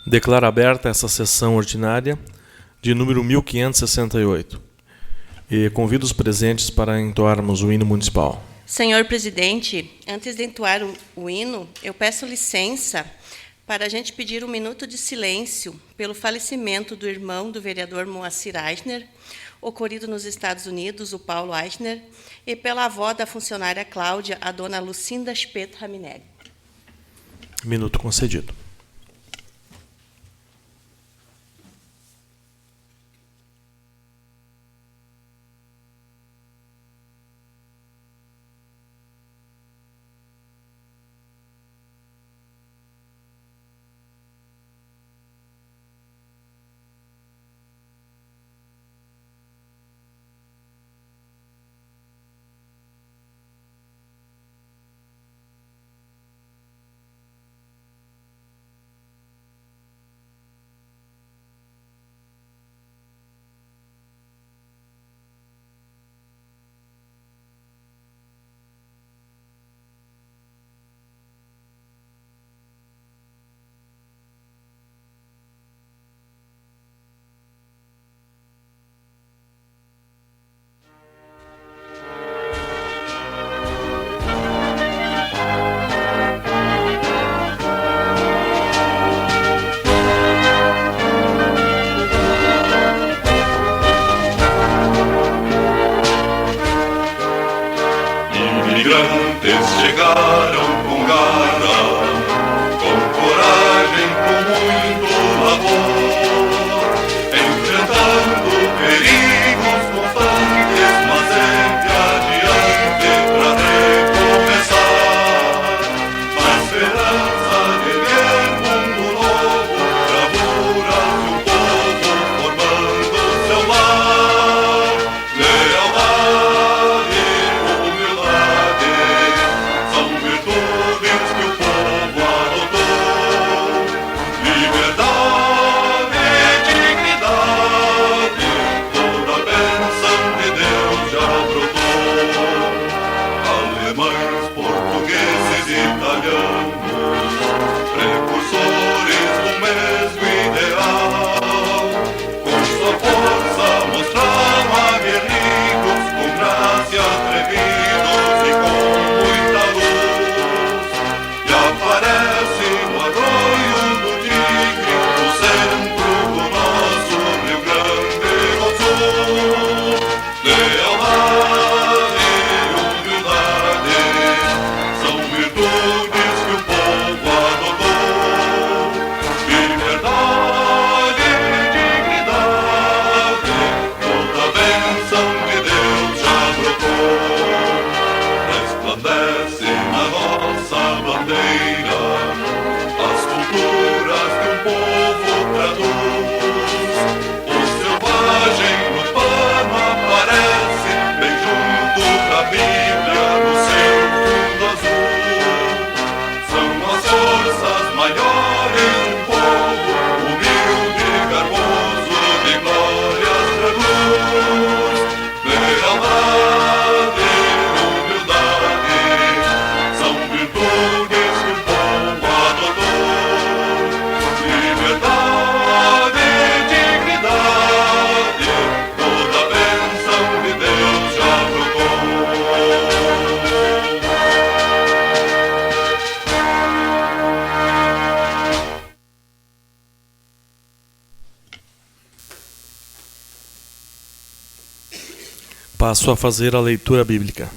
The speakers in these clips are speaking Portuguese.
Declaro aberta essa sessão ordinária de número 1568 e convido os presentes para entoarmos o hino municipal. Senhor presidente, antes de entoar o hino, eu peço licença para a gente pedir um minuto de silêncio pelo falecimento do irmão do vereador Moacir Eichner, ocorrido nos Estados Unidos, o Paulo Eichner, e pela avó da funcionária Cláudia, a dona Lucinda Spet Raminelli. Minuto concedido. Imigrantes chegaram com garra, com coragem, com muito labor, enfrentando perigos constantes, mas sempre adiante pra recomeçar, na esperança de ver mundo novo, bravuras de um povo formando seu lar, lealdade, humildade, são virtudes que o povo adotou. Liberdade, dignidade, toda a bênção de Deus já brotou. Alemães, portugueses, italianos, precursores do mesmo ideal, com sua força mostraram aguerridos, com graça atrevidos e com muita luz. E aparece o arroio do Tigre, no centro do nosso Rio Grande do Sul. Lealdade e humildade são virtudes que o povo adotou. Liberdade e dignidade, toda a bênção de Deus já brotou. Resplandece na nossa bandeira as culturas que um povo traduz. O selvagem no pano aparece, bem junto da Bíblia no seu fundo azul. São as forças maiores do povo, humilde, garboso, de glórias traduz. Lealdade e humildade são virtudes que o povo adotou. Liberdade e dignidade, toda a bênção de Deus já brotou. Passo a fazer a leitura bíblica.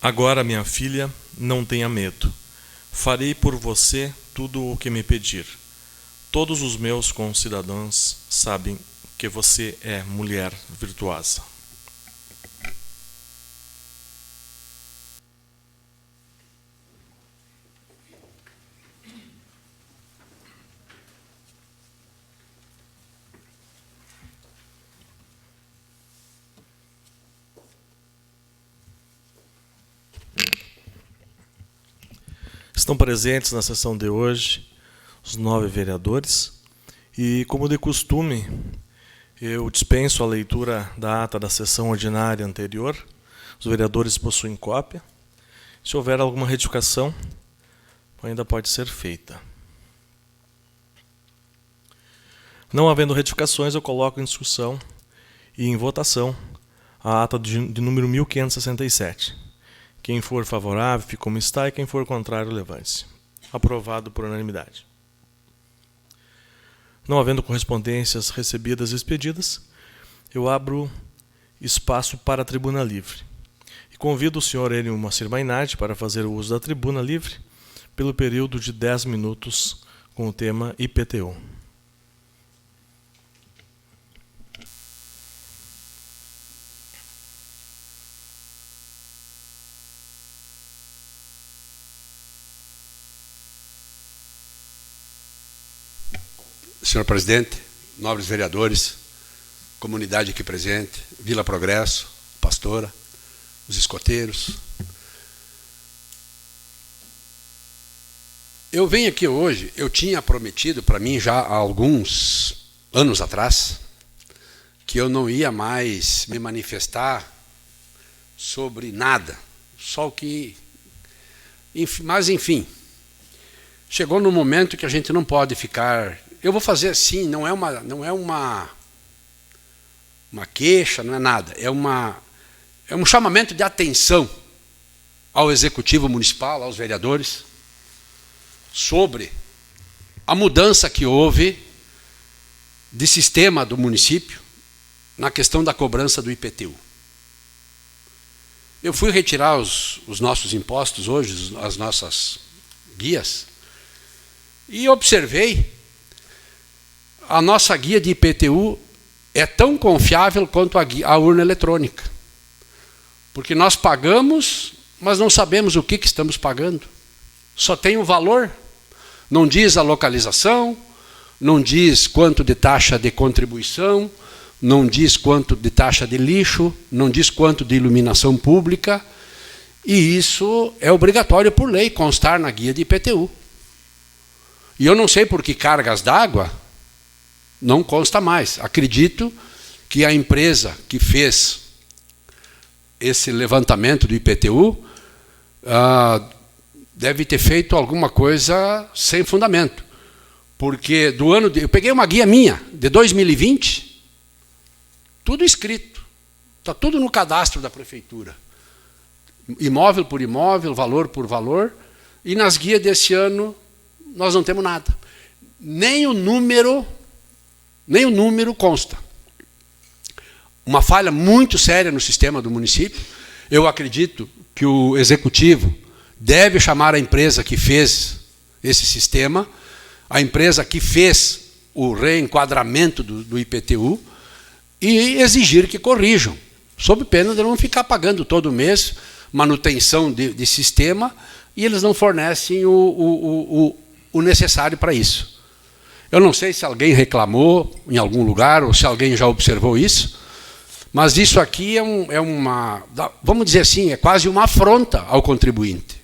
Agora, minha filha, não tenha medo. Farei por você tudo o que me pedir. Todos os meus concidadãos sabem que você é mulher virtuosa. Estão presentes na sessão de hoje os 9 vereadores E, como de costume, eu dispenso a leitura da ata da sessão ordinária anterior. Os vereadores possuem cópia. Se houver alguma retificação, ainda pode ser feita. Não havendo retificações, eu coloco em discussão e em votação a ata de número 1567. Quem for favorável, fique como está, e quem for contrário, levante-se. Aprovado por unanimidade. Não havendo correspondências recebidas e expedidas, eu abro espaço para a tribuna livre. E convido o senhor Enio Moacir Mainardi para fazer o uso da tribuna livre pelo período de 10 minutos com o tema IPTU. Senhor presidente, nobres vereadores, comunidade aqui presente, Vila Progresso, pastora, os escoteiros. Eu venho aqui hoje, eu tinha prometido para mim já há alguns anos atrás que eu não ia mais me manifestar sobre nada, só o que... Mas, enfim, chegou no momento que a gente não pode ficar... Eu vou fazer assim, não é uma queixa, não é nada, é um chamamento de atenção ao Executivo Municipal, aos vereadores, sobre a mudança que houve de sistema do município na questão da cobrança do IPTU. Eu fui retirar os nossos impostos hoje, as nossas guias, e observei a nossa guia de IPTU é tão confiável quanto a urna eletrônica. Porque nós pagamos, mas não sabemos o que estamos pagando. Só tem o valor, não diz a localização, não diz quanto de taxa de contribuição, não diz quanto de taxa de lixo, não diz quanto de iluminação pública, e isso é obrigatório por lei, constar na guia de IPTU. E eu não sei por que cargas d'água não consta mais. Acredito que a empresa que fez esse levantamento do IPTU deve ter feito alguma coisa sem fundamento. Porque eu peguei uma guia minha, de 2020, tudo escrito. Está tudo no cadastro da prefeitura. Imóvel por imóvel, valor por valor. E nas guias desse ano, nós não temos nada. Nem o número consta. Uma falha muito séria no sistema do município. Eu acredito que o Executivo deve chamar a empresa que fez esse sistema, a empresa que fez o reenquadramento do IPTU, e exigir que corrijam, sob pena de não ficar pagando todo mês manutenção de sistema, e eles não fornecem o necessário para isso. Eu não sei se alguém reclamou em algum lugar, ou se alguém já observou isso, mas isso aqui vamos dizer assim, é quase uma afronta ao contribuinte.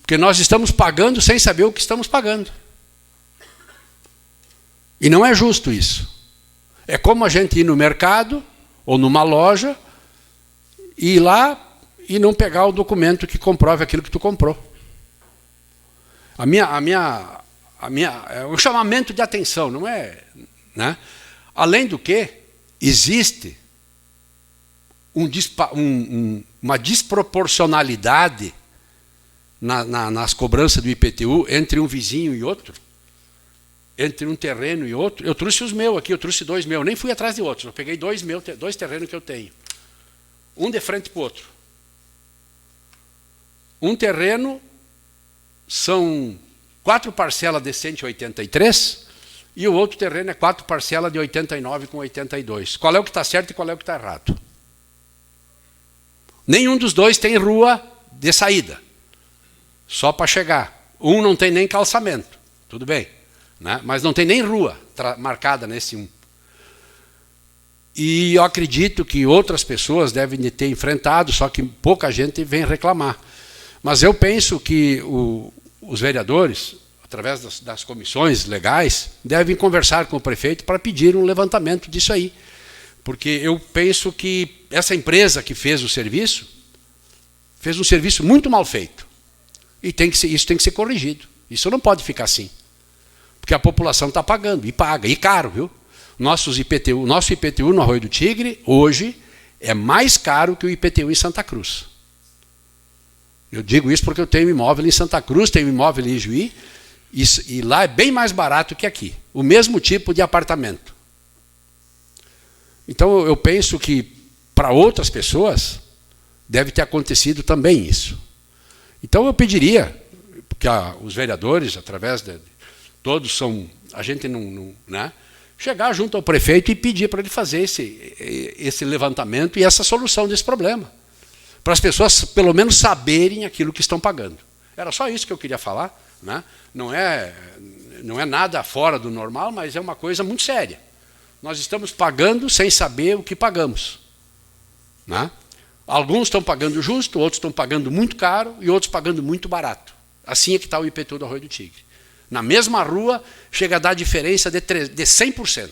Porque nós estamos pagando sem saber o que estamos pagando. E não é justo isso. É como a gente ir no mercado, ou numa loja, e ir lá e não pegar o documento que comprove aquilo que tu comprou. É um chamamento de atenção, não é? Né? Além do que, existe uma desproporcionalidade nas cobranças do IPTU entre um vizinho e outro, entre um terreno e outro. Eu trouxe os meus aqui, eu trouxe 2 meus, nem fui atrás de outros, eu peguei 2 terrenos que eu tenho, um de frente para o outro. Um terreno são 4 parcelas de 183 e o outro terreno é 4 parcelas de 89 com 82. Qual é o que está certo e qual é o que está errado? Nenhum dos dois tem rua de saída, só para chegar. Um não tem nem calçamento, tudo bem, né? Mas não tem nem rua marcada nesse um. E eu acredito que outras pessoas devem ter enfrentado, só que pouca gente vem reclamar. Mas eu penso que os vereadores, através das comissões legais, devem conversar com o prefeito para pedir um levantamento disso aí. Porque eu penso que essa empresa que fez um serviço muito mal feito. E isso tem que ser corrigido. Isso não pode ficar assim. Porque a população está pagando, e paga, e caro, viu? Nosso IPTU no Arroio do Tigre, hoje, é mais caro que o IPTU em Santa Cruz. Eu digo isso porque eu tenho imóvel em Santa Cruz, tenho imóvel em Ijuí, e lá é bem mais barato que aqui. O mesmo tipo de apartamento. Então, eu penso que, para outras pessoas, deve ter acontecido também isso. Então, eu pediria que os vereadores, através de... Todos são... A gente não né, chegar junto ao prefeito e pedir para ele fazer esse levantamento e essa solução desse problema. Para as pessoas, pelo menos, saberem aquilo que estão pagando. Era só isso que eu queria falar. Né? Não é nada fora do normal, mas é uma coisa muito séria. Nós estamos pagando sem saber o que pagamos. Né? Alguns estão pagando justo, outros estão pagando muito caro e outros pagando muito barato. Assim é que está o IPTU do Arroio do Tigre. Na mesma rua, chega a dar diferença de 100%.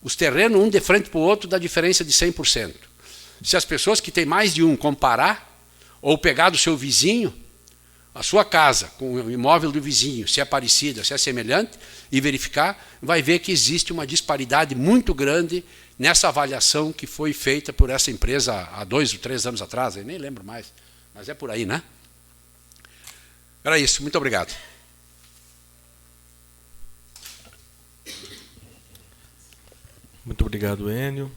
Os terrenos, um de frente para o outro, dá diferença de 100%. Se as pessoas que têm mais de um comparar, ou pegar do seu vizinho, a sua casa com o imóvel do vizinho, se é parecida, se é semelhante, e verificar, vai ver que existe uma disparidade muito grande nessa avaliação que foi feita por essa empresa há 2 ou 3 anos atrás, eu nem lembro mais, mas é por aí, né? Era isso, muito obrigado. Muito obrigado, Enio.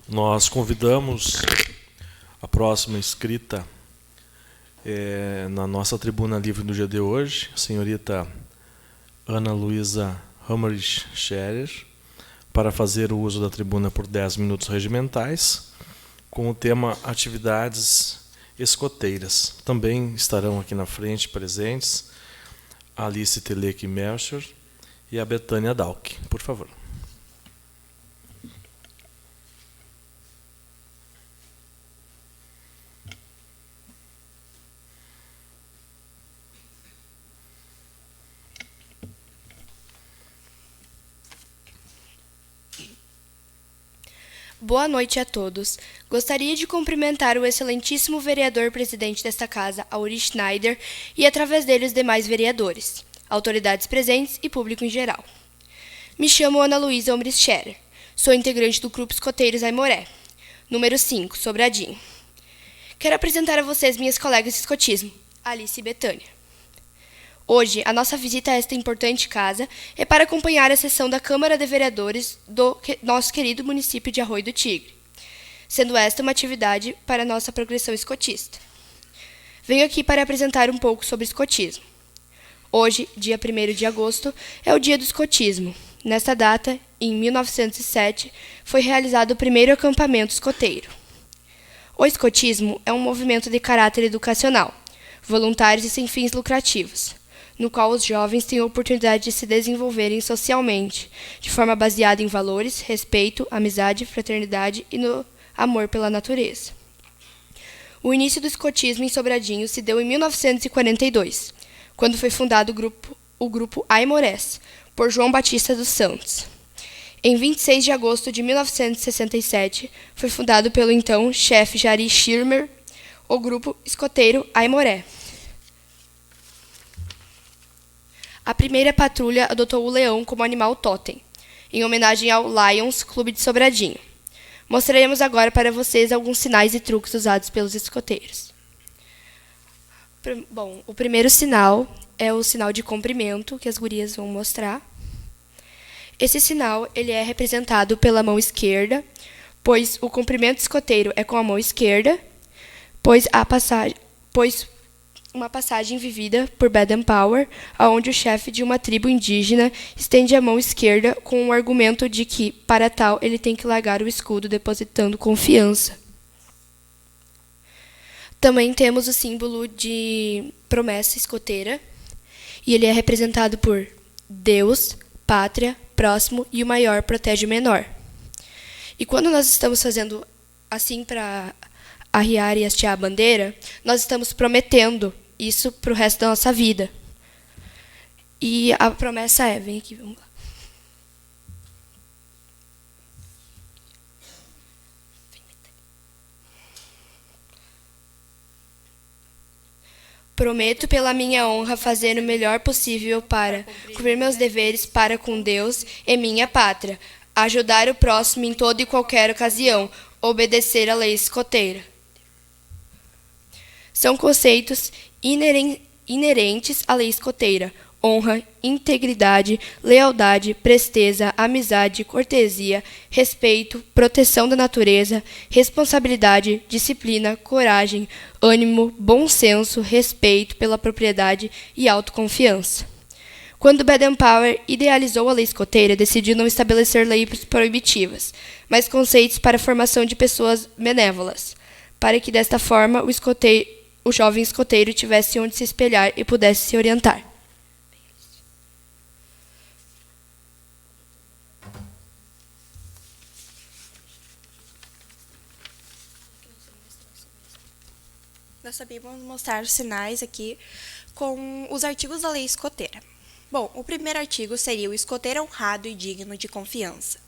Nós convidamos a próxima inscrita na nossa tribuna livre do dia de hoje, a senhorita Ana Luísa Hammerich Scherer, para fazer o uso da tribuna por 10 minutos regimentais, com o tema Atividades Escoteiras. Também estarão aqui na frente presentes a Alice Teleque Melcher e a Betânia Dalk. Por favor. Boa noite a todos. Gostaria de cumprimentar o excelentíssimo vereador presidente desta casa, Auri Schneider, e através dele os demais vereadores, autoridades presentes e público em geral. Me chamo Ana Luísa Omris Scherer. Sou integrante do Grupo Escoteiros Aimoré, número 5, Sobradinho. Quero apresentar a vocês minhas colegas de escotismo, Alice e Betânia. Hoje, a nossa visita a esta importante casa é para acompanhar a sessão da Câmara de Vereadores do nosso querido município de Arroio do Tigre, sendo esta uma atividade para a nossa progressão escotista. Venho aqui para apresentar um pouco sobre escotismo. Hoje, dia 1º de agosto, é o dia do escotismo. Nesta data, em 1907, foi realizado o primeiro acampamento escoteiro. O escotismo é um movimento de caráter educacional, voluntários e sem fins lucrativos, no qual os jovens têm a oportunidade de se desenvolverem socialmente, de forma baseada em valores, respeito, amizade, fraternidade e no amor pela natureza. O início do escotismo em Sobradinho se deu em 1942, quando foi fundado o grupo Aimorés, por João Batista dos Santos. Em 26 de agosto de 1967, foi fundado pelo então chefe Jari Schirmer, o grupo escoteiro Aimoré. A primeira patrulha adotou o leão como animal totem, em homenagem ao Lions Clube de Sobradinho. Mostraremos agora para vocês alguns sinais e truques usados pelos escoteiros. Bom, o primeiro sinal é o sinal de comprimento, que as gurias vão mostrar. Esse sinal ele é representado pela mão esquerda, pois o comprimento escoteiro é com a mão esquerda, pois uma passagem vivida por Baden-Powell, onde o chefe de uma tribo indígena estende a mão esquerda com o argumento de que, para tal, ele tem que largar o escudo, depositando confiança. Também temos o símbolo de promessa escoteira, e ele é representado por Deus, pátria, próximo e o maior protege o menor. E quando nós estamos fazendo assim para arriar e hastear a bandeira, nós estamos prometendo isso para o resto da nossa vida. E a promessa é, vem aqui, vamos lá. Prometo pela minha honra fazer o melhor possível para cumprir meus deveres para com Deus e minha pátria, ajudar o próximo em toda e qualquer ocasião, obedecer à lei escoteira. São conceitos inerentes à lei escoteira: honra, integridade, lealdade, presteza, amizade, cortesia, respeito, proteção da natureza, responsabilidade, disciplina, coragem, ânimo, bom senso, respeito pela propriedade e autoconfiança. Quando Baden-Powell idealizou a lei escoteira, decidiu não estabelecer leis proibitivas, mas conceitos para a formação de pessoas benévolas, para que desta forma o jovem escoteiro tivesse onde se espelhar e pudesse se orientar. Nós sabemos mostrar os sinais aqui com os artigos da lei escoteira. Bom, o primeiro artigo seria o escoteiro honrado e digno de confiança.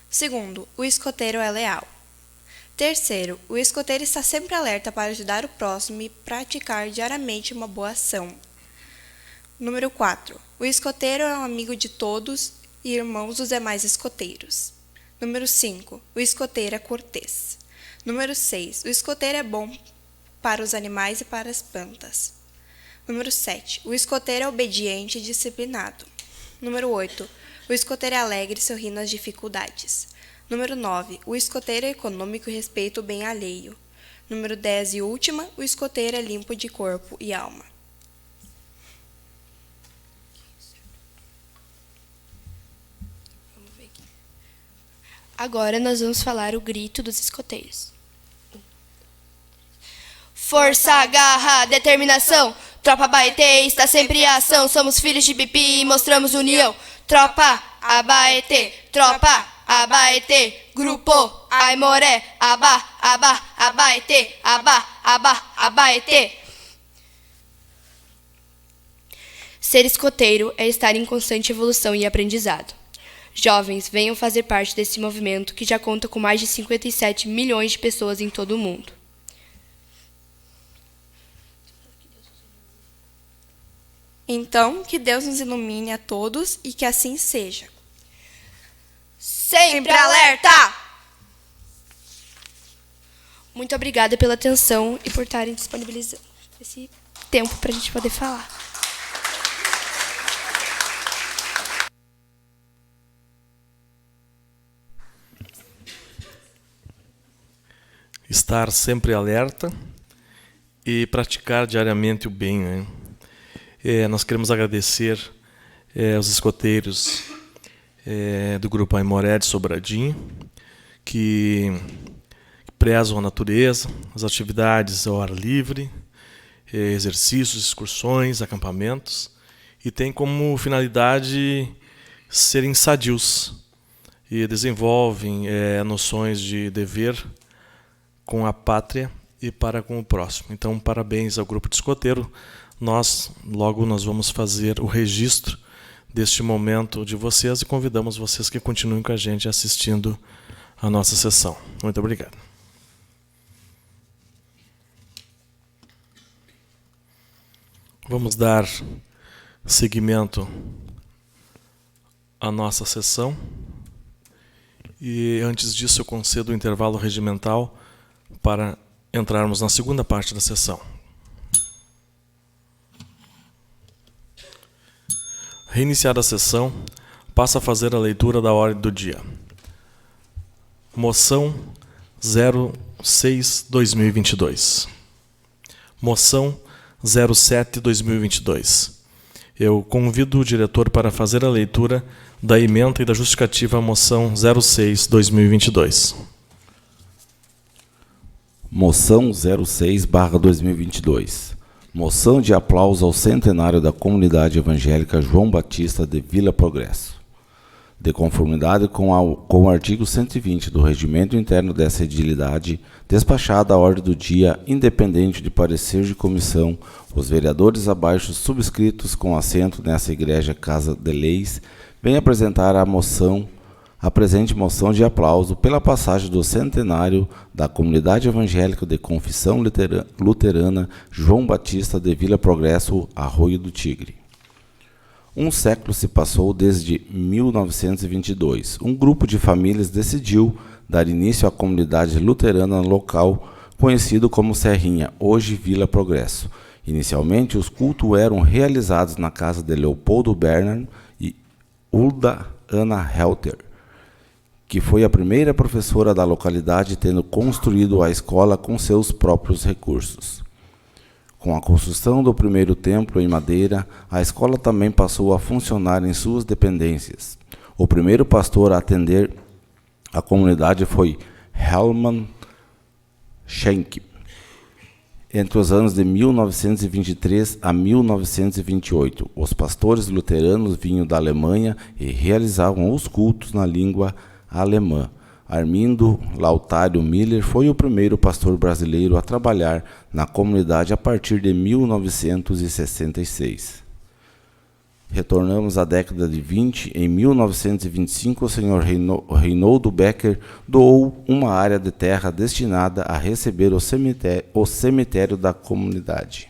Segundo, o escoteiro é leal. Terceiro, o escoteiro está sempre alerta para ajudar o próximo e praticar diariamente uma boa ação. Número 4, o escoteiro é um amigo de todos e irmão dos demais escoteiros. Número 5, o escoteiro é cortês. Número 6, o escoteiro é bom para os animais e para as plantas. Número 7. O escoteiro é obediente e disciplinado. Número 8. O escoteiro é alegre e sorri nas dificuldades. Número 9. O escoteiro é econômico e respeita o bem alheio. Número 10 e última. O escoteiro é limpo de corpo e alma. Agora nós vamos falar o grito dos escoteiros. Força, garra, determinação. Tropa Abaeté está sempre em ação. Somos filhos de Pipi e mostramos união. Tropa Abaeté, tropa Abaeté. Grupo Aimoré, Abaeté, Abaeté. Ser escoteiro é estar em constante evolução e aprendizado. Jovens, venham fazer parte desse movimento que já conta com mais de 57 milhões de pessoas em todo o mundo. Então, que Deus nos ilumine a todos e que assim seja. Sempre alerta! Muito obrigada pela atenção e por estarem disponibilizando esse tempo para a gente poder falar. Estar sempre alerta e praticar diariamente o bem, né? Nós queremos agradecer os escoteiros do Grupo Aimoré de Sobradinho, que prezam a natureza, as atividades ao ar livre, exercícios, excursões, acampamentos, e tem como finalidade serem sadios e desenvolvem noções de dever com a pátria e para com o próximo. Então, parabéns ao Grupo de Escoteiro. Nós vamos fazer o registro deste momento de vocês e convidamos vocês que continuem com a gente assistindo a nossa sessão. Muito obrigado. Vamos dar seguimento à nossa sessão. E antes disso eu concedo o intervalo regimental para entrarmos na segunda parte da sessão. Reiniciada a sessão, passa a fazer a leitura da ordem do dia. Moção 06/2022. Moção 07/2022. Eu convido o diretor para fazer a leitura da ementa e da justificativa à moção 06/2022. Moção 06/2022. Moção de aplauso ao centenário da Comunidade Evangélica João Batista de Vila Progresso. de conformidade com o artigo 120 do Regimento Interno dessa edilidade, despachada a ordem do dia, independente de parecer de comissão, os vereadores abaixo subscritos com assento nessa igreja Casa de Leis, vêm apresentar a presente moção de aplauso pela passagem do centenário da Comunidade Evangélica de Confissão Luterana João Batista de Vila Progresso, Arroio do Tigre. Um século se passou desde 1922. Um grupo de famílias decidiu dar início à comunidade luterana local, conhecido como Serrinha, hoje Vila Progresso. Inicialmente, os cultos eram realizados na casa de Leopoldo Bernard e Hulda Ana Helter, que foi a primeira professora da localidade, tendo construído a escola com seus próprios recursos. Com a construção do primeiro templo em madeira, a escola também passou a funcionar em suas dependências. O primeiro pastor a atender a comunidade foi Helman Schenck, entre os anos de 1923 a 1928. Os pastores luteranos vinham da Alemanha e realizavam os cultos na língua alemã. Armindo Lautário Miller foi o primeiro pastor brasileiro a trabalhar na comunidade a partir de 1966. Retornamos à década de 20. Em 1925, o senhor Reinoldo Becker doou uma área de terra destinada a receber o cemitério da comunidade.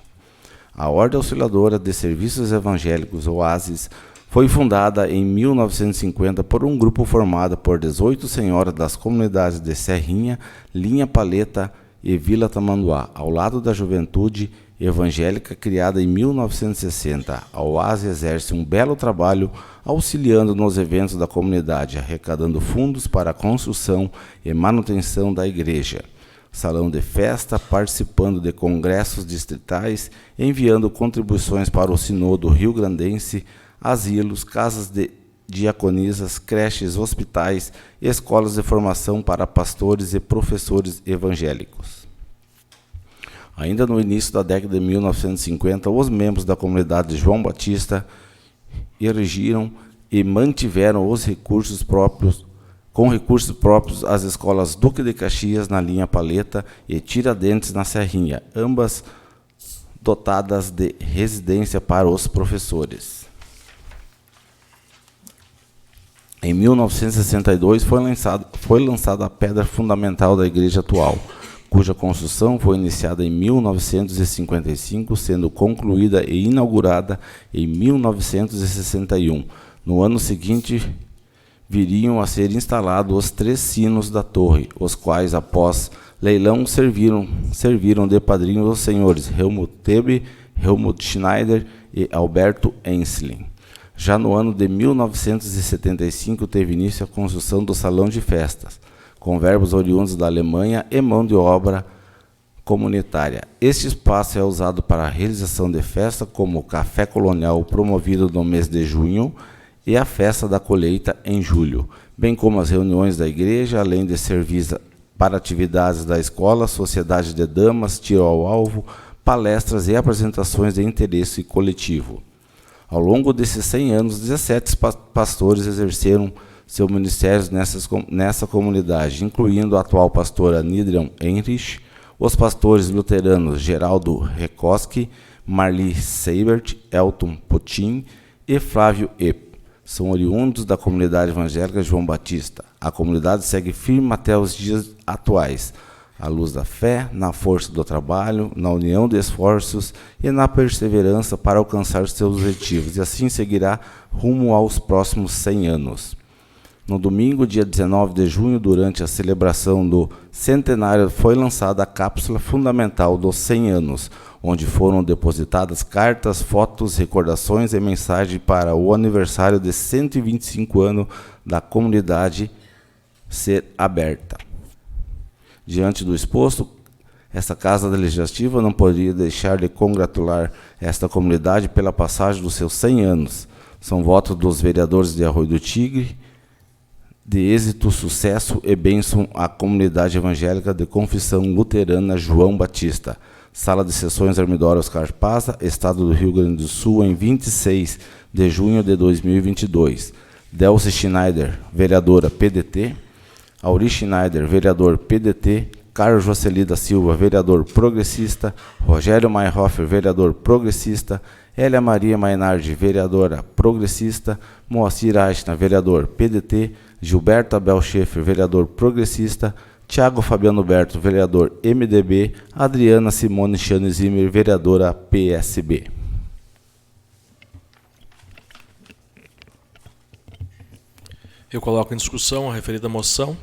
A Ordem Auxiliadora de Serviços Evangélicos, Oasis, foi fundada em 1950 por um grupo formado por 18 senhoras das comunidades de Serrinha, Linha Paleta e Vila Tamanduá, ao lado da Juventude Evangélica, criada em 1960. A Oase exerce um belo trabalho auxiliando nos eventos da comunidade, arrecadando fundos para a construção e manutenção da igreja, salão de festa, participando de congressos distritais, enviando contribuições para o Sinodo Rio-Grandense, asilos, casas de diaconisas, creches, hospitais, escolas de formação para pastores e professores evangélicos. Ainda no início da década de 1950, os membros da comunidade de João Batista erigiram e mantiveram os recursos próprios as escolas Duque de Caxias na Linha Paleta e Tiradentes na Serrinha, ambas dotadas de residência para os professores. Em 1962 foi lançada a pedra fundamental da igreja atual, cuja construção foi iniciada em 1955, sendo concluída e inaugurada em 1961. No ano seguinte, viriam a ser instalados os 3 sinos da torre, os quais, após leilão, serviram de padrinhos os senhores Helmut Tebe, Helmut Schneider e Alberto Enslin. Já no ano de 1975, teve início a construção do Salão de Festas, com verbos oriundos da Alemanha e mão de obra comunitária. Este espaço é usado para a realização de festas como o Café Colonial, promovido no mês de junho, e a Festa da Colheita em julho, bem como as reuniões da igreja, além de servir para atividades da escola, sociedade de damas, tiro ao alvo, palestras e apresentações de interesse coletivo. Ao longo desses 100 anos, 17 pastores exerceram seu ministério nessa comunidade, incluindo a atual pastora Nidrian Heinrich, os pastores luteranos Geraldo Rekoski, Marli Seibert, Elton Potin e Flávio Epp. São oriundos da comunidade evangélica João Batista. A comunidade segue firme até os dias atuais, à luz da fé, na força do trabalho, na união de esforços e na perseverança para alcançar seus objetivos, e assim seguirá rumo aos próximos 100 anos. No domingo, dia 19 de junho, durante a celebração do centenário, foi lançada a cápsula fundamental dos 100 anos, onde foram depositadas cartas, fotos, recordações e mensagens para o aniversário de 125 anos da comunidade ser aberta. Diante do exposto, esta Casa Legislativa não poderia deixar de congratular esta comunidade pela passagem dos seus 100 anos. São votos dos vereadores de Arroio do Tigre, de êxito, sucesso e bênção à comunidade evangélica de Confissão Luterana João Batista. Sala de Sessões Armidoro Oscar Paza, Estado do Rio Grande do Sul, em 26 de junho de 2022. Delcy Schneider, vereadora PDT. Auri Schneider, vereador PDT. Carlos Jocely da Silva, vereador progressista. Rogério Mayhofer, vereador progressista. Hélia Maria Mainardi, vereadora progressista. Moacir Aishna, vereador PDT. Gilberto Abel Schaefer, vereador progressista. Tiago Fabiano Berto, vereador MDB. Adriana Simone Chane Zimmer, vereadora PSB. Eu coloco em discussão a referida moção.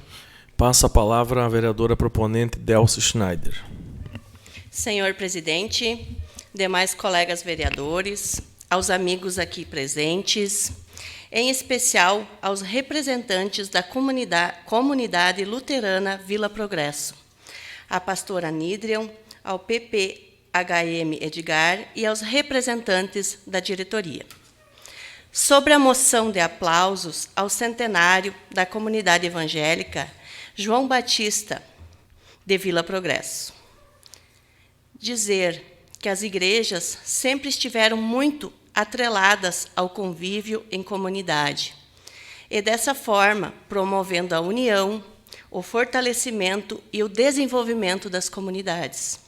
Passa a palavra à vereadora proponente Delcy Schneider. Senhor presidente, demais colegas vereadores, aos amigos aqui presentes, em especial aos representantes da comunidade luterana Vila Progresso, à pastora Nídrion, ao PPHM Edgar e aos representantes da diretoria. Sobre a moção de aplausos ao centenário da comunidade evangélica João Batista de Vila Progresso. Dizer que as igrejas sempre estiveram muito atreladas ao convívio em comunidade, e dessa forma promovendo a união, o fortalecimento e o desenvolvimento das comunidades.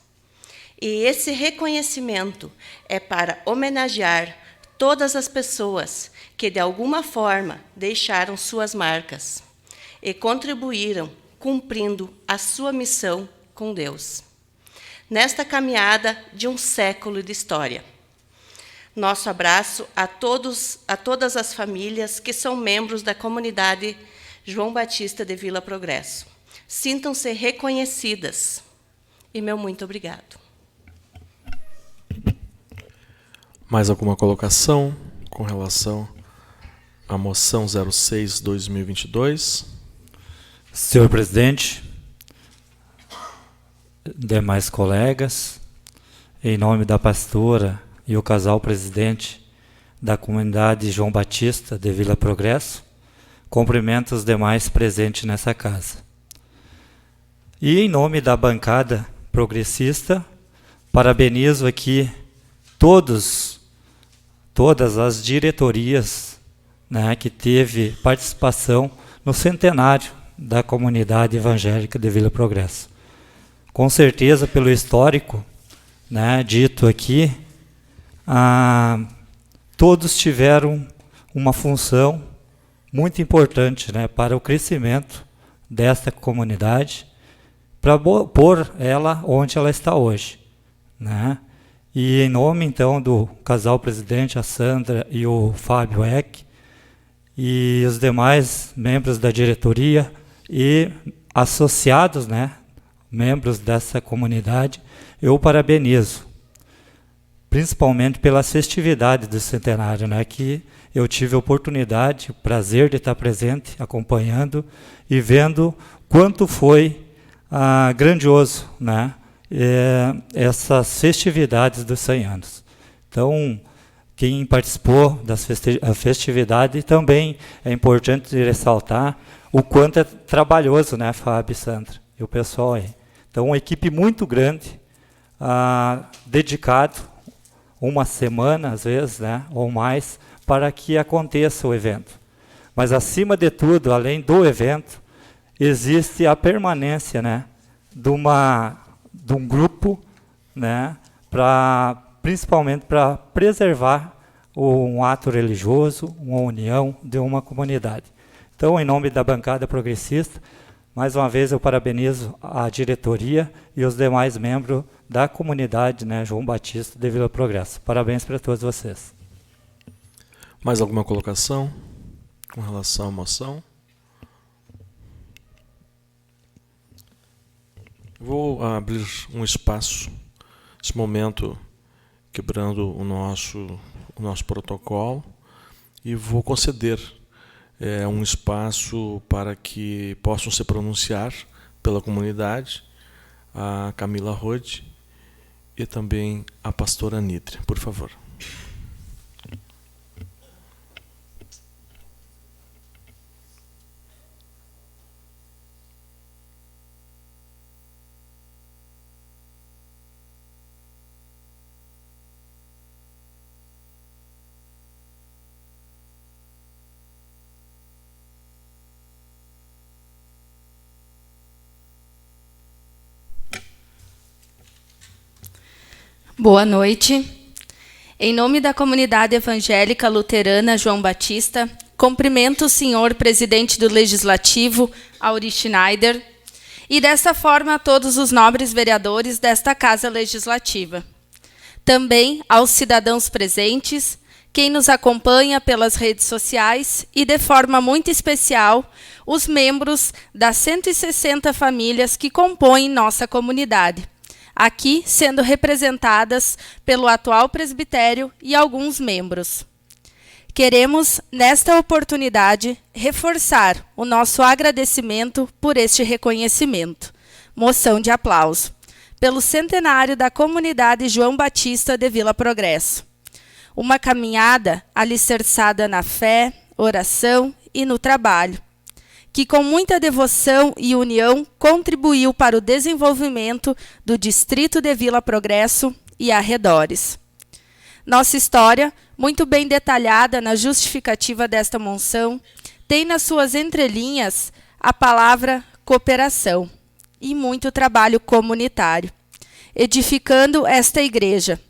E esse reconhecimento é para homenagear todas as pessoas que, de alguma forma, deixaram suas marcas e contribuíram cumprindo a sua missão com Deus. Nesta caminhada de um século de história. Nosso abraço a todas as famílias que são membros da comunidade João Batista de Vila Progresso. Sintam-se reconhecidas. E meu muito obrigado. Mais alguma colocação com relação à moção 06/2022? Senhor presidente, demais colegas, em nome da pastora e o casal presidente da comunidade João Batista de Vila Progresso, cumprimento os demais presentes nessa casa. E em nome da bancada progressista, parabenizo aqui todas as diretorias, né, que teve participação no centenário da comunidade evangélica de Vila Progresso. Com certeza, pelo histórico, né, dito aqui, todos tiveram uma função muito importante, né, para o crescimento desta comunidade, para pôr ela onde ela está hoje, né? E em nome, então, do casal presidente, a Sandra e o Fábio Eck, e os demais membros da diretoria e associados, né, membros dessa comunidade, eu parabenizo, principalmente pelas festividades do centenário, né, que eu tive a oportunidade, o prazer de estar presente, acompanhando e vendo quanto foi grandioso, né, essas festividades dos 100 anos. Então, quem participou das festividades também é importante ressaltar o quanto é trabalhoso, né, Fábio e Sandra, e o pessoal aí. Então, uma equipe muito grande, dedicado uma semana, às vezes, né, ou mais, para que aconteça o evento. Mas, acima de tudo, além do evento, existe a permanência, né, de um grupo, né, principalmente para preservar um ato religioso, uma união de uma comunidade. Então, em nome da bancada progressista, mais uma vez eu parabenizo a diretoria e os demais membros da comunidade, né, João Batista de Vila Progresso. Parabéns para todos vocês. Mais alguma colocação com relação à moção? Vou abrir um espaço, nesse momento, quebrando o nosso protocolo, e vou conceder um espaço para que possam se pronunciar pela comunidade a Camila Rode e também a pastora Nídria, por favor. Boa noite. Em nome da comunidade evangélica luterana João Batista, cumprimento o senhor presidente do Legislativo, Auri Schneider, e desta forma a todos os nobres vereadores desta Casa Legislativa. Também aos cidadãos presentes, quem nos acompanha pelas redes sociais e, de forma muito especial, os membros das 160 famílias que compõem nossa comunidade, aqui sendo representadas pelo atual presbitério e alguns membros. Queremos, nesta oportunidade, reforçar o nosso agradecimento por este reconhecimento. Moção de aplauso. Pelo centenário da comunidade João Batista de Vila Progresso. Uma caminhada alicerçada na fé, oração e no trabalho, que com muita devoção e união contribuiu para o desenvolvimento do distrito de Vila Progresso e arredores. Nossa história, muito bem detalhada na justificativa desta moção, tem nas suas entrelinhas a palavra cooperação e muito trabalho comunitário, edificando esta igreja.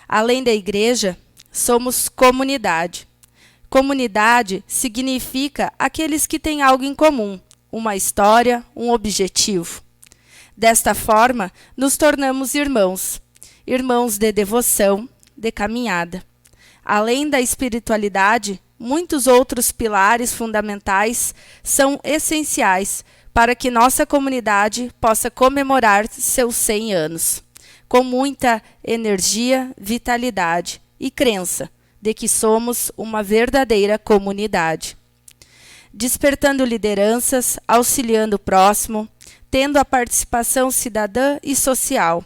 Além da igreja, somos comunidade. Comunidade significa aqueles que têm algo em comum, uma história, um objetivo. Desta forma, nos tornamos irmãos, irmãos de devoção, de caminhada. Além da espiritualidade, muitos outros pilares fundamentais são essenciais para que nossa comunidade possa comemorar seus 100 anos, com muita energia, vitalidade e crença de que somos uma verdadeira comunidade. Despertando lideranças, auxiliando o próximo, tendo a participação cidadã e social,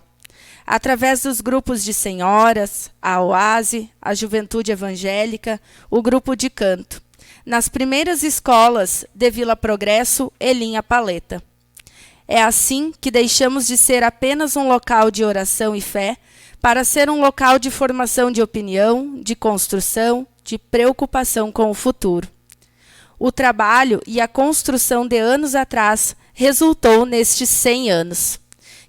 através dos grupos de senhoras, a Oase, a Juventude Evangélica, o grupo de canto, nas primeiras escolas de Vila Progresso e Linha Paleta. É assim que deixamos de ser apenas um local de oração e fé para ser um local de formação de opinião, de construção, de preocupação com o futuro. O trabalho e a construção de anos atrás resultou nestes 100 anos,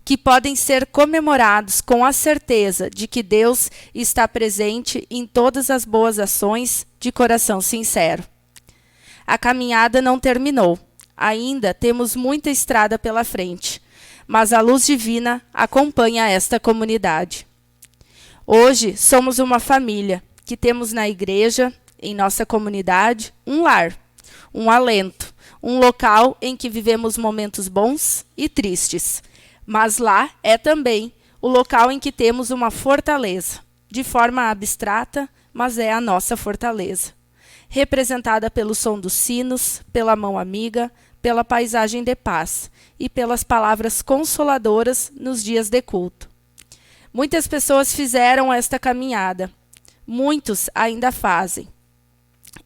que podem ser comemorados com a certeza de que Deus está presente em todas as boas ações de coração sincero. A caminhada não terminou. Ainda temos muita estrada pela frente, mas a luz divina acompanha esta comunidade. Hoje somos uma família que temos na igreja, em nossa comunidade, um lar, um alento, um local em que vivemos momentos bons e tristes. Mas lá é também o local em que temos uma fortaleza, de forma abstrata, mas é a nossa fortaleza, representada pelo som dos sinos, pela mão amiga, pela paisagem de paz e pelas palavras consoladoras nos dias de culto. Muitas pessoas fizeram esta caminhada, muitos ainda fazem.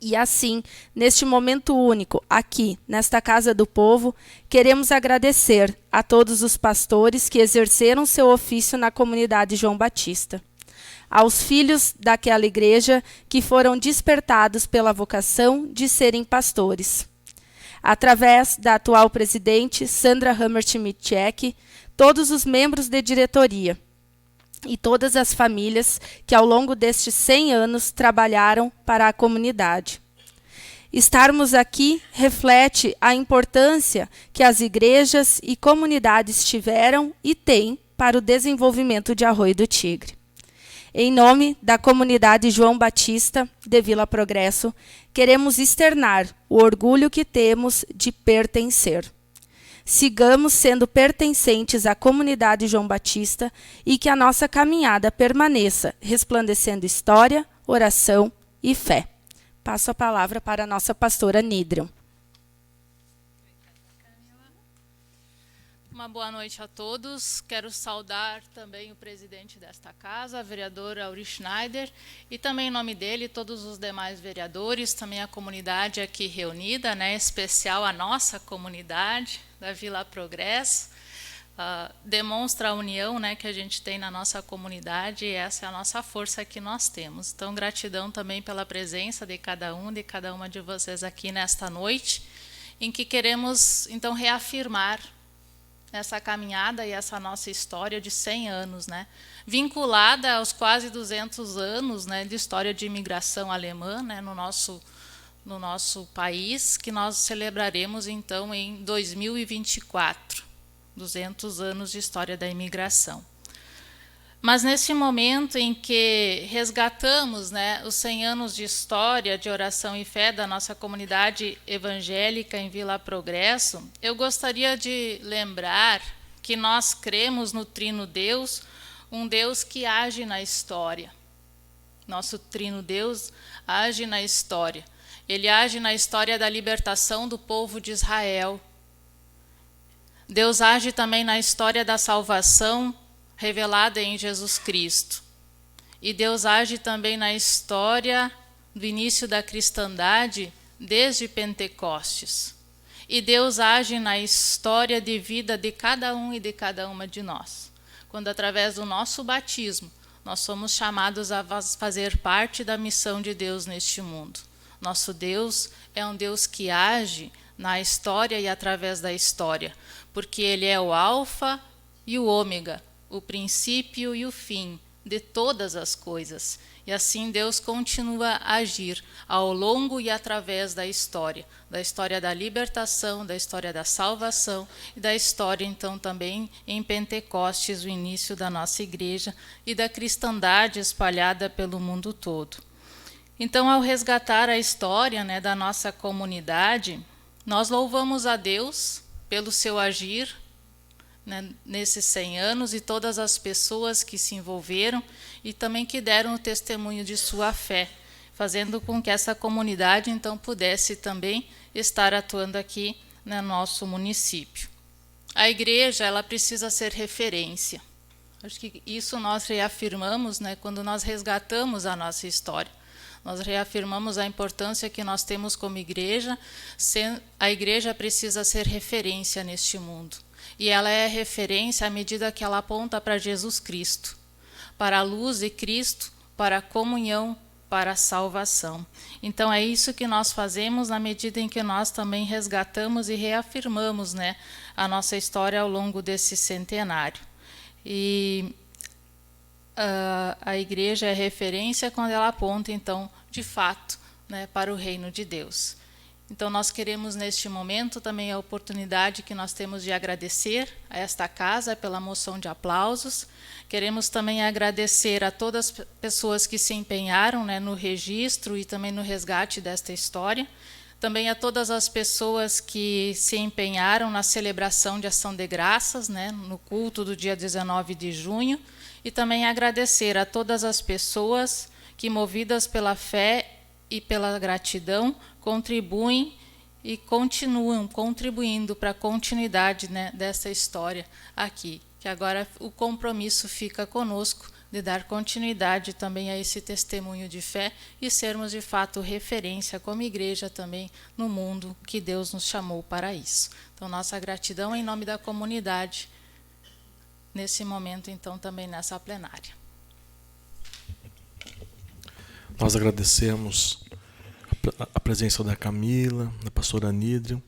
E assim, neste momento único, aqui, nesta Casa do Povo, queremos agradecer a todos os pastores que exerceram seu ofício na comunidade João Batista, aos filhos daquela igreja que foram despertados pela vocação de serem pastores. Através da atual presidente, Sandra Hammer-Schmidt-Check, todos os membros de diretoria, e todas as famílias que ao longo destes 100 anos trabalharam para a comunidade. Estarmos aqui reflete a importância que as igrejas e comunidades tiveram e têm para o desenvolvimento de Arroio do Tigre. Em nome da comunidade João Batista de Vila Progresso, queremos externar o orgulho que temos de pertencer. Sigamos sendo pertencentes à comunidade João Batista e que a nossa caminhada permaneça resplandecendo história, oração e fé. Passo a palavra para a nossa pastora Nídrion. Uma boa noite a todos. Quero saudar também o presidente desta casa, a vereadora Auri Schneider, e também em nome dele todos os demais vereadores, também a comunidade aqui reunida, né, em especial a nossa comunidade da Vila Progresso. Demonstra a união, né, que a gente tem na nossa comunidade, e essa é a nossa força que nós temos. Então, gratidão também pela presença de cada uma de vocês aqui nesta noite, em que queremos, então, reafirmar nessa caminhada e essa nossa história de 100 anos, né? Vinculada aos quase 200 anos, né, de história de imigração alemã, né, no nosso país, que nós celebraremos então em 2024, 200 anos de história da imigração. Mas nesse momento em que resgatamos, né, os 100 anos de história, de oração e fé da nossa comunidade evangélica em Vila Progresso, eu gostaria de lembrar que nós cremos no Trino Deus, um Deus que age na história. Nosso Trino Deus age na história. Ele age na história da libertação do povo de Israel. Deus age também na história da salvação revelada em Jesus Cristo. E Deus age também na história do início da cristandade desde Pentecostes. E Deus age na história de vida de cada um e de cada uma de nós. Quando, através do nosso batismo, nós somos chamados a fazer parte da missão de Deus neste mundo. Nosso Deus é um Deus que age na história e através da história, porque Ele é o Alfa e o Ômega, o princípio e o fim de todas as coisas. E assim Deus continua a agir ao longo e através da história da libertação, da história da salvação e da história, então, também em Pentecostes, o início da nossa igreja e da cristandade espalhada pelo mundo todo. Então, ao resgatar a história, né, da nossa comunidade, nós louvamos a Deus pelo seu agir, né, nesses 100 anos, e todas as pessoas que se envolveram e também que deram o testemunho de sua fé, fazendo com que essa comunidade então pudesse também estar atuando aqui no nosso município. A igreja, ela precisa ser referência. Acho que isso nós reafirmamos, né, quando nós resgatamos a nossa história. Nós reafirmamos a importância que nós temos como igreja. A igreja precisa ser referência neste mundo. E ela é referência à medida que ela aponta para Jesus Cristo, para a luz de Cristo, para a comunhão, para a salvação. Então é isso que nós fazemos na medida em que nós também resgatamos e reafirmamos, né, a nossa história ao longo desse centenário. E a igreja é referência quando ela aponta, então, de fato, né, para o reino de Deus. Então, nós queremos, neste momento, também a oportunidade que nós temos de agradecer a esta casa pela moção de aplausos. Queremos também agradecer a todas as pessoas que se empenharam, né, no registro e também no resgate desta história. Também a todas as pessoas que se empenharam na celebração de ação de graças, né, no culto do dia 19 de junho. E também agradecer a todas as pessoas que, movidas pela fé e pela gratidão, contribuem e continuam contribuindo para a continuidade, né, dessa história aqui, que agora o compromisso fica conosco de dar continuidade também a esse testemunho de fé e sermos de fato referência como igreja também no mundo que Deus nos chamou para isso. Então, nossa gratidão em nome da comunidade, nesse momento, então, também nessa plenária. Nós agradecemos a presença da Camila, da pastora Nídrio,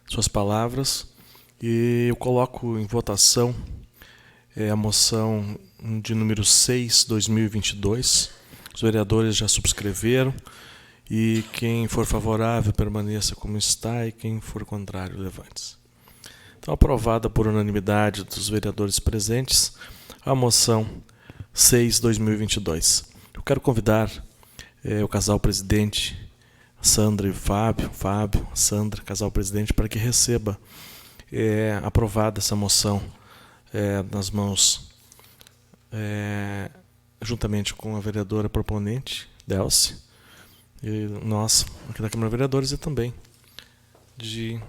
suas palavras, e eu coloco em votação a moção de número 6, 2022. Os vereadores já subscreveram, e quem for favorável permaneça como está, e quem for contrário, levante-se. Então, aprovada por unanimidade dos vereadores presentes, a moção 6, 2022. Eu quero convidar o casal presidente, Sandra e Fábio, Sandra, casal presidente, para que receba aprovada essa moção nas mãos, juntamente com a vereadora proponente, Delcy, e nós, aqui da Câmara de Vereadores, e também de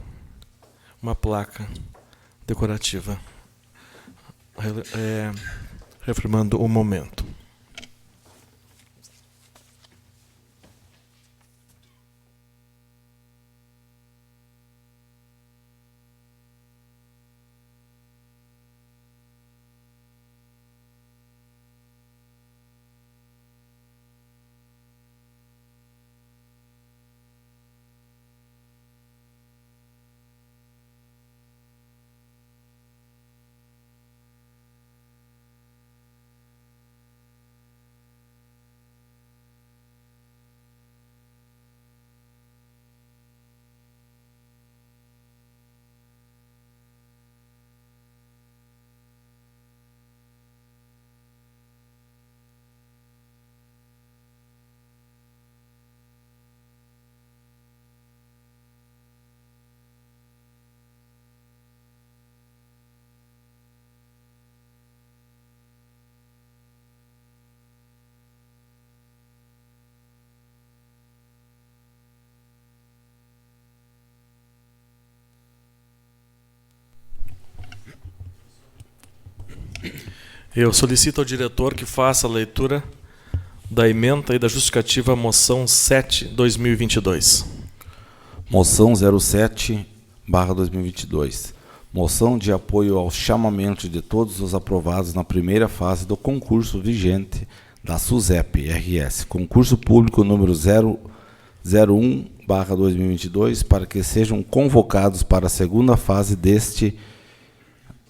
uma placa decorativa, reafirmando o momento. Eu solicito ao diretor que faça a leitura da ementa e da justificativa à moção 7/2022. Moção 07/2022. Moção de apoio ao chamamento de todos os aprovados na primeira fase do concurso vigente da SUSEP-RS, concurso público número 001/2022, para que sejam convocados para a segunda fase deste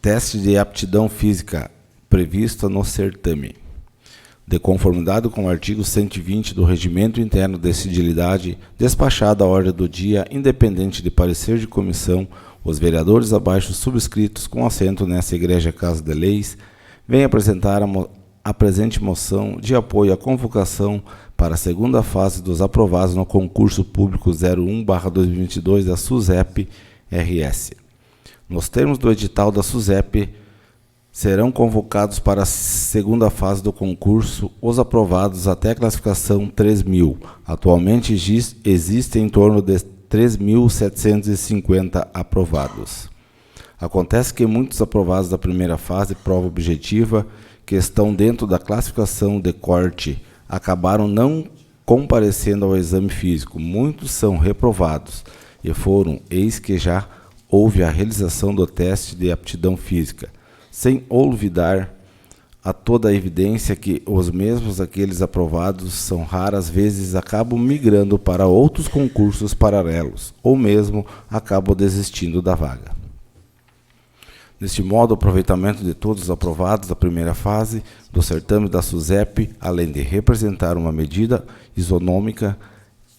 teste de aptidão física prevista no certame. De conformidade com o artigo 120 do Regimento Interno de Civilidade, despachada a ordem do dia, independente de parecer de comissão, os vereadores abaixo subscritos com assento nessa Igreja Casa de Leis vêm apresentar a presente moção de apoio à convocação para a segunda fase dos aprovados no concurso público 01/2022 da SUSEP-RS. Nos termos do edital da SUSEP, serão convocados para a segunda fase do concurso os aprovados até a classificação 3.000. Atualmente existem em torno de 3.750 aprovados. Acontece que muitos aprovados da primeira fase, prova objetiva, que estão dentro da classificação de corte, acabaram não comparecendo ao exame físico. Muitos são reprovados e foram, eis que já houve a realização do teste de aptidão física, sem olvidar a toda a evidência que os mesmos aqueles aprovados são raras vezes acabam migrando para outros concursos paralelos, ou mesmo acabam desistindo da vaga. Deste modo, o aproveitamento de todos os aprovados da primeira fase do certame da SUSEP, além de representar uma medida isonômica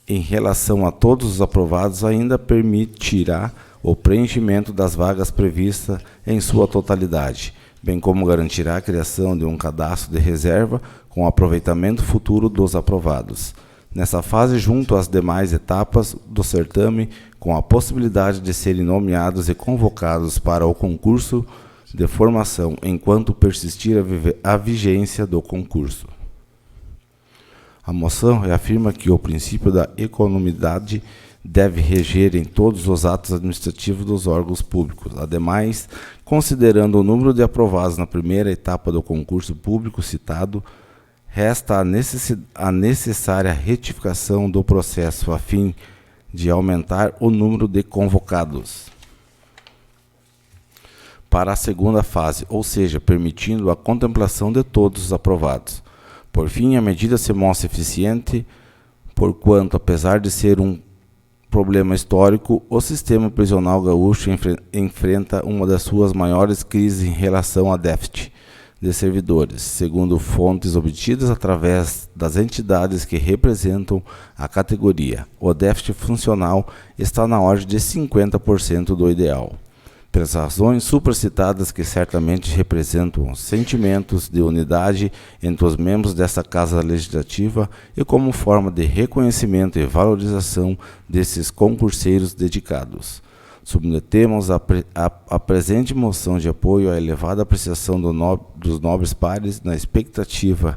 em relação a todos os aprovados, ainda permitirá o preenchimento das vagas previstas em sua totalidade, bem como garantirá a criação de um cadastro de reserva com aproveitamento futuro dos aprovados. Nessa fase, junto às demais etapas do certame, com a possibilidade de serem nomeados e convocados para o concurso de formação, enquanto persistir a vigência do concurso. A moção reafirma que o princípio da economidade deve reger em todos os atos administrativos dos órgãos públicos. Ademais, considerando o número de aprovados na primeira etapa do concurso público citado, resta a necessária retificação do processo a fim de aumentar o número de convocados para a segunda fase, ou seja, permitindo a contemplação de todos os aprovados. Por fim, a medida se mostra eficiente, porquanto, apesar de ser um problema histórico, o sistema prisional gaúcho enfrenta uma das suas maiores crises em relação a déficit de servidores, segundo fontes obtidas através das entidades que representam a categoria. O déficit funcional está na ordem de 50% do ideal. Pelas razões supracitadas, que certamente representam sentimentos de unidade entre os membros desta Casa Legislativa e como forma de reconhecimento e valorização desses concurseiros dedicados, submetemos a presente moção de apoio à elevada apreciação dos nobres pares, na expectativa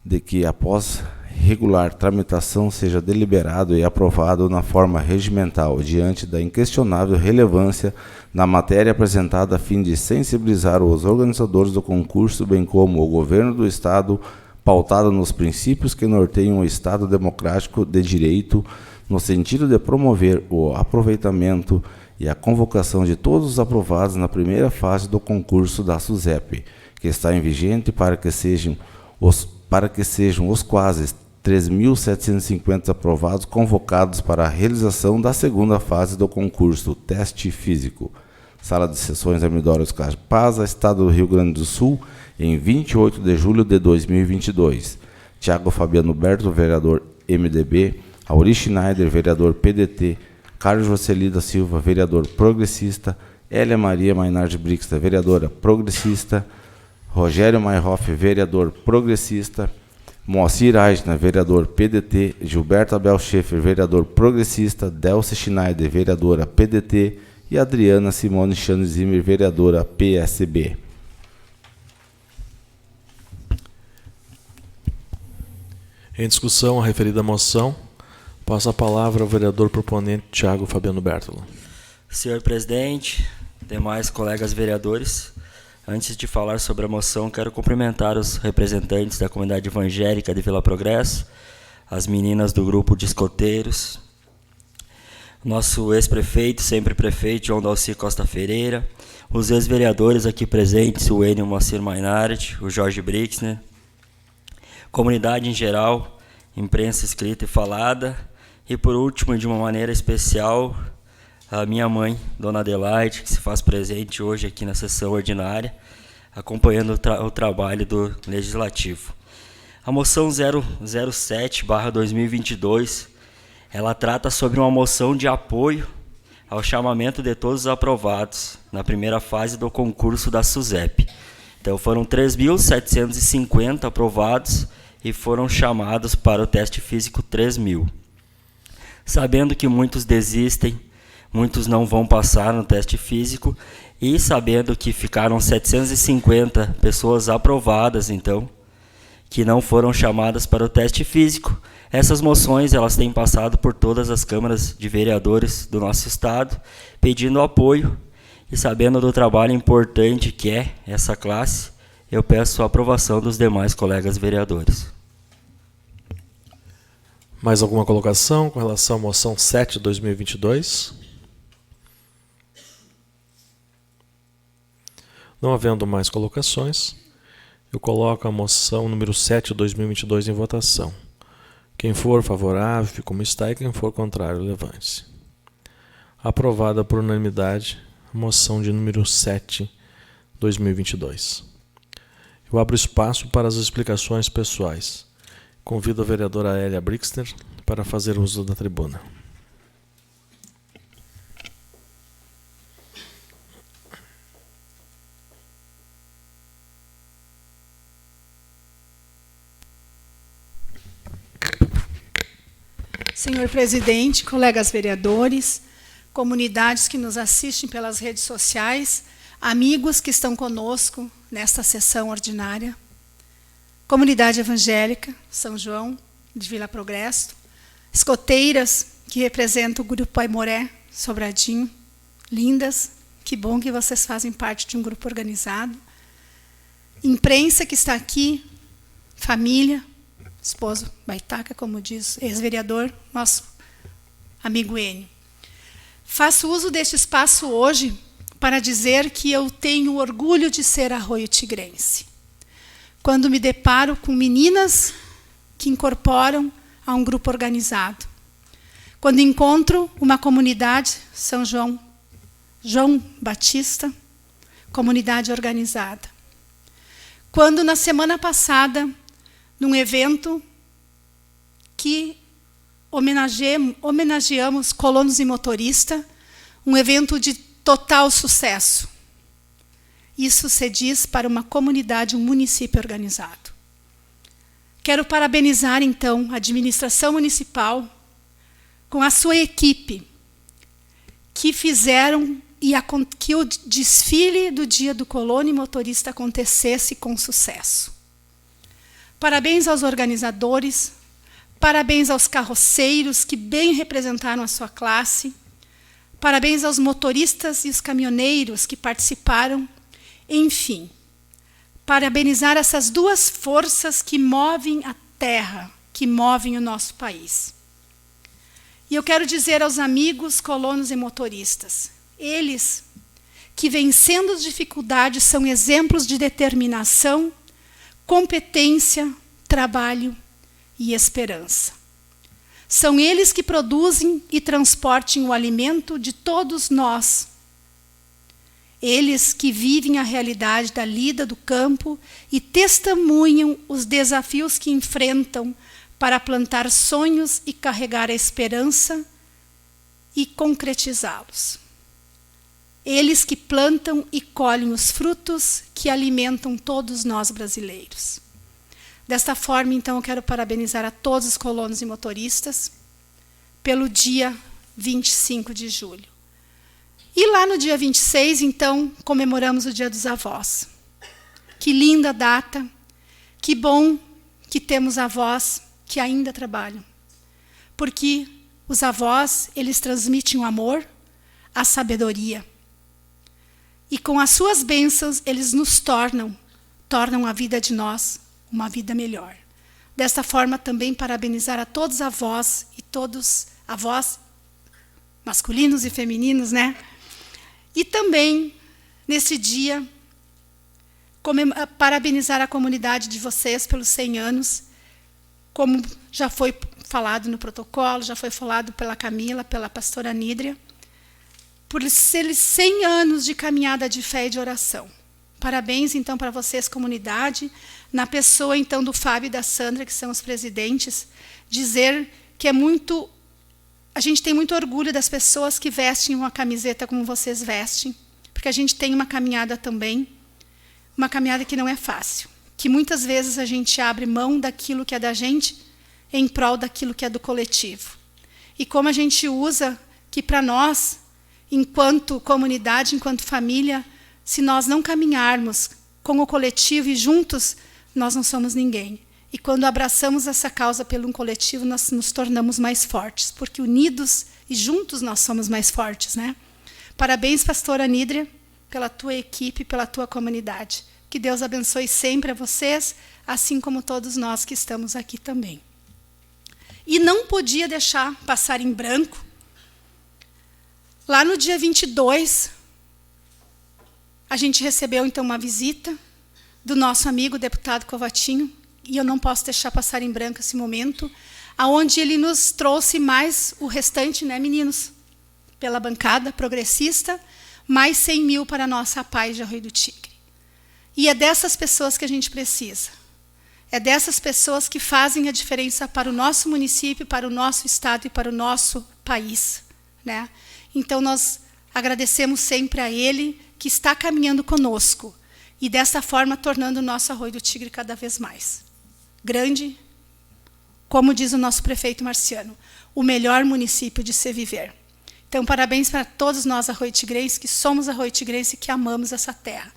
de que, após regular tramitação, seja deliberado e aprovado na forma regimental, diante da inquestionável relevância na matéria apresentada, a fim de sensibilizar os organizadores do concurso, bem como o governo do Estado, pautado nos princípios que norteiam o Estado democrático de direito, no sentido de promover o aproveitamento e a convocação de todos os aprovados na primeira fase do concurso da SUSEP, que está em vigente, para que sejam os quase 3.750 aprovados convocados para a realização da segunda fase do concurso, teste físico. Sala de Sessões Armidório Oscar Paz, Estado do Rio Grande do Sul, em 28 de julho de 2022. Tiago Fabiano Berto, vereador MDB. Auri Schneider, vereador PDT. Carlos Jocely da Silva, vereador progressista. Hélia Maria Mainardi Brixta, vereadora progressista. Rogério Mayhoff, vereador progressista. Moacir Aisna, vereador PDT. Gilberto Abel Schaefer, vereador progressista. Delcy Schneider, vereadora PDT. E Adriana Simone Chane Zimmer, vereadora PSB. Em discussão a referida moção, passo a palavra ao vereador proponente Tiago Fabiano Bertolo. Senhor presidente, demais colegas vereadores, Antes de falar sobre a moção, quero cumprimentar os representantes da comunidade evangélica de Vila Progresso, as meninas do grupo de escoteiros, nosso ex-prefeito, sempre prefeito, João Dalci Costa Ferreira, os ex-vereadores aqui presentes, o Enio Moacir Mainardi, o Jorge Brixner, comunidade em geral, imprensa escrita e falada, e por último, e de uma maneira especial, a minha mãe, Dona Adelaide, que se faz presente hoje aqui na sessão ordinária, acompanhando o trabalho do Legislativo. A moção 007/2022, ela trata sobre uma moção de apoio ao chamamento de todos os aprovados na primeira fase do concurso da SUSEP. Então foram 3.750 aprovados e foram chamados para o teste físico 3.000. Sabendo que muitos desistem, muitos não vão passar no teste físico, e sabendo que ficaram 750 pessoas aprovadas, então, que não foram chamadas para o teste físico, essas moções elas têm passado por todas as câmaras de vereadores do nosso estado, pedindo apoio, e sabendo do trabalho importante que é essa classe, eu peço a aprovação dos demais colegas vereadores. Mais alguma colocação com relação à moção 7/2022? Não havendo mais colocações, eu coloco a moção número 7/2022 em votação. Quem for favorável, fique como está, e quem for contrário, levante-se. Aprovada por unanimidade a moção de número 7/2022. Eu abro espaço para as explicações pessoais. Convido a vereadora Hélia Brixner para fazer uso da tribuna. Senhor presidente, colegas vereadores, comunidades que nos assistem pelas redes sociais, amigos que estão conosco nesta sessão ordinária, comunidade evangélica, São João, de Vila Progresso, escoteiras que representam o Grupo Aimoré, Sobradinho, lindas, que bom que vocês fazem parte de um grupo organizado, imprensa que está aqui, família, esposo Baitaca, como diz ex-vereador, nosso amigo Enio. Faço uso deste espaço hoje para dizer que eu tenho orgulho de ser arroio-tigrense. Quando me deparo com meninas que incorporam a um grupo organizado. Quando encontro uma comunidade, São João Batista, comunidade organizada. Quando, na semana passada, num evento que homenageamos colonos e motorista, um evento de total sucesso. Isso se diz para uma comunidade, um município organizado. Quero parabenizar, então, a administração municipal com a sua equipe, que fizeram que o desfile do Dia do Colono e Motorista acontecesse com sucesso. Parabéns aos organizadores, parabéns aos carroceiros que bem representaram a sua classe, parabéns aos motoristas e os caminhoneiros que participaram. Enfim, parabenizar essas duas forças que movem a terra, que movem o nosso país. E eu quero dizer aos amigos colonos e motoristas, eles que, vencendo as dificuldades, são exemplos de determinação, competência, trabalho e esperança. São eles que produzem e transportam o alimento de todos nós. Eles que vivem a realidade da lida do campo e testemunham os desafios que enfrentam para plantar sonhos e carregar a esperança e concretizá-los. Eles que plantam e colhem os frutos que alimentam todos nós brasileiros. Desta forma, então, eu quero parabenizar a todos os colonos e motoristas pelo dia 25 de julho. E lá no dia 26, então, comemoramos o Dia dos Avós. Que linda data, que bom que temos avós que ainda trabalham. Porque os avós, eles transmitem o amor, a sabedoria. E com as suas bênçãos, eles nos tornam a vida de nós uma vida melhor. Desta forma, também parabenizar a todos os avós e todos avós masculinos e femininos, né? E também, nesse dia, parabenizar a comunidade de vocês pelos 100 anos, como já foi falado no protocolo, já foi falado pela Camila, pela pastora Nídria, por ser 100 anos de caminhada de fé e de oração. Parabéns, então, para vocês, comunidade, na pessoa, então, do Fábio e da Sandra, que são os presidentes, dizer que a gente tem muito orgulho das pessoas que vestem uma camiseta como vocês vestem, porque a gente tem uma caminhada também, uma caminhada que não é fácil, que muitas vezes a gente abre mão daquilo que é da gente em prol daquilo que é do coletivo. E como a gente usa que para nós, enquanto comunidade, enquanto família, se nós não caminharmos com o coletivo e juntos, nós não somos ninguém. E quando abraçamos essa causa pelo um coletivo, nós nos tornamos mais fortes, porque unidos e juntos nós somos mais fortes, né? Parabéns, pastora Nídria, pela tua equipe, pela tua comunidade. Que Deus abençoe sempre a vocês, assim como todos nós que estamos aqui também. E não podia deixar passar em branco. Lá no dia 22, a gente recebeu, então, uma visita do nosso amigo, deputado Covatinho, e eu não posso deixar passar em branco esse momento, aonde ele nos trouxe mais o restante, né, meninos? Pela bancada progressista, mais 100 mil para a nossa paz de Arroio do Tigre. E é dessas pessoas que a gente precisa. É dessas pessoas que fazem a diferença para o nosso município, para o nosso estado e para o nosso país, né? Então, nós agradecemos sempre a ele, que está caminhando conosco, e dessa forma tornando o nosso Arroio do Tigre cada vez mais grande, como diz o nosso prefeito Marciano, o melhor município de se viver. Então, parabéns para todos nós arroio-tigrenses, que somos arroio-tigrenses e que amamos essa terra.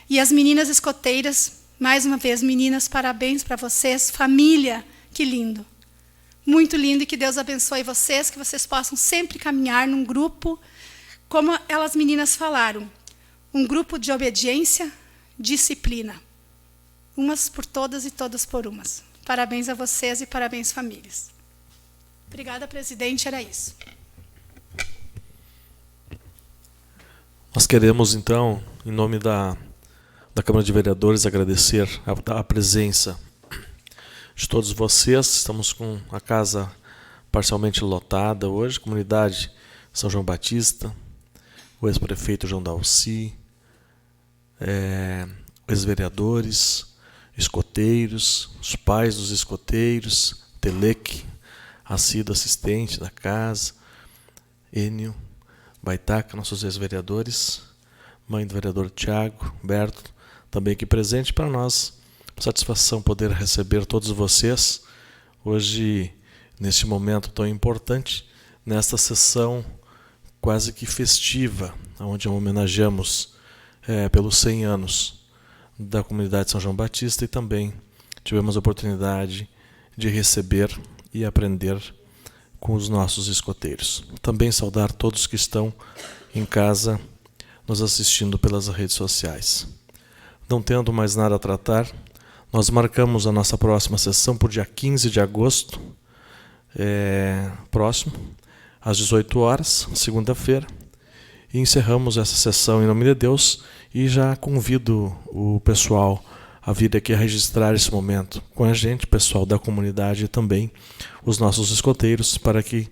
E as meninas escoteiras, mais uma vez, meninas, parabéns para vocês, família, que lindo. Muito lindo, e que Deus abençoe vocês, que vocês possam sempre caminhar num grupo, como elas meninas falaram, um grupo de obediência, disciplina. Umas por todas e todas por umas. Parabéns a vocês e parabéns, famílias. Obrigada, presidente, era isso. Nós queremos, então, em nome da Câmara de Vereadores, agradecer a presença de todos vocês. Estamos com a casa parcialmente lotada hoje, comunidade São João Batista, o ex-prefeito João Dalci, ex-vereadores, escoteiros, os pais dos escoteiros, Telec, assíduo assistente da casa, Enio, Baitaca, nossos ex-vereadores, mãe do vereador Tiago, Berto, também aqui presente para nós. Satisfação poder receber todos vocês hoje, neste momento tão importante, nesta sessão quase que festiva, onde homenageamos pelos 100 anos da comunidade São João Batista, e também tivemos a oportunidade de receber e aprender com os nossos escoteiros. Também saudar todos que estão em casa nos assistindo pelas redes sociais. Não tendo mais nada a tratar, nós marcamos a nossa próxima sessão por dia 15 de agosto, próximo, às 18 horas, segunda-feira, e encerramos essa sessão em nome de Deus, e já convido o pessoal a vir aqui a registrar esse momento com a gente, pessoal da comunidade e também os nossos escoteiros, para que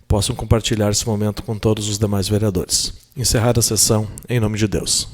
possam compartilhar esse momento com todos os demais vereadores. Encerrada a sessão, em nome de Deus.